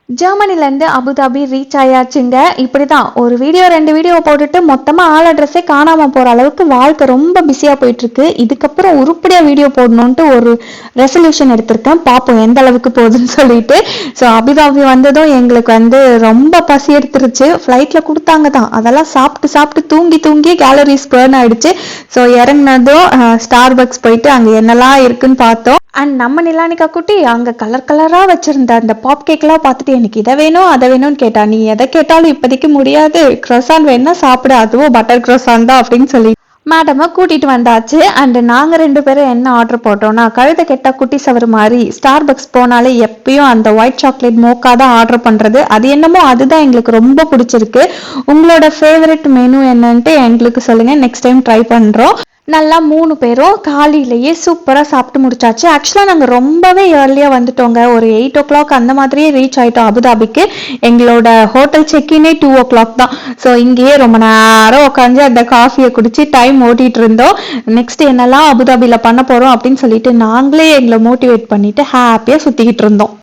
ஜெர்மனிலேருந்து Abu Dhabi reach ஆயாச்சுங்க. இப்படிதான் ஒரு video 2 video போட்டுட்டு மொத்தமாக ஆள் அட்ரஸே காணாமல் போகிற அளவுக்கு வாழ்க்கை ரொம்ப பிஸியாக போயிட்டுருக்கு. இதுக்கப்புறம் உருப்படியாக வீடியோ போடணுன்ட்டு ஒரு ரெசல்யூஷன் எடுத்திருக்கேன். பார்ப்போம் எந்த அளவுக்கு போகுதுன்னு சொல்லிட்டு. ஸோ அபுதாபி வந்ததும் எங்களுக்கு ரொம்ப பசி எடுத்துருச்சு. ஃப்ளைட்டில் கொடுத்தாங்க தான், அதெல்லாம் சாப்பிட்டு சாப்பிட்டு தூங்கி தூங்கி கேலரிஸ் பர்ன் ஆகிடுச்சு. ஸோ இறங்கினதும் ஸ்டார் பக்ஸ் போயிட்டு அங்கே என்னெல்லாம் இருக்குன்னு பார்த்தோம். அண்ட் நம்ம நிலானிகா குட்டி அங்கே கலர் கலராக வச்சுருந்த அந்த பாப் கேக்லாம் பார்த்துட்டு எனக்கு இதை வேணும் அதை வேணும்னு கேட்டா. நீ எதை கேட்டாலும் இப்போதைக்கு முடியாது, க்ரோசான் வேணா சாப்பிடு, அதுவும் பட்டர் க்ரோசான் தான் அப்படின்னு சொல்லி மேடமை கூட்டிகிட்டு வந்தாச்சு. அண்டு நாங்கள் 2 பேரும் என்ன ஆர்டர் போட்டோம்னா, கழுதை கெட்டா குட்டி சவர் மாதிரி ஸ்டார் பக்ஸ் போனாலே எப்பயும் அந்த ஒயிட் சாக்லேட் மோக்கா தான் ஆர்டர் பண்ணுறது. அது என்னமோ அதுதான் எங்களுக்கு ரொம்ப பிடிச்சிருக்கு. உங்களோட ஃபேவரட் மெனு என்னன்ட்டு எங்களுக்கு சொல்லுங்கள், நெக்ஸ்ட் டைம் ட்ரை பண்ணுறோம். நல்லா 3 பேரும் காலையிலேயே சூப்பராக சாப்பிட்டு முடிச்சாச்சு. ஆக்சுவலாக நாங்கள் ரொம்பவே ஏர்லியாக வந்துட்டோங்க. ஒரு 8 o'clock அந்த மாதிரியே ரீச் ஆகிட்டோம் அபுதாபிக்கு. எங்களோட ஹோட்டல் செக்கினே 2 o'clock தான். ஸோ இங்கேயே ரொம்ப நேரம் உட்காந்து அந்த காஃபியை குடிச்சு டைம் ஓட்டிகிட்டு இருந்தோம். நெக்ஸ்ட் என்னெல்லாம் அபுதாபியில் பண்ண போகிறோம் அப்படின்னு சொல்லிட்டு நாங்களே எங்களை மோட்டிவேட் பண்ணிட்டு ஹாப்பியாக சுற்றிக்கிட்டு இருந்தோம்.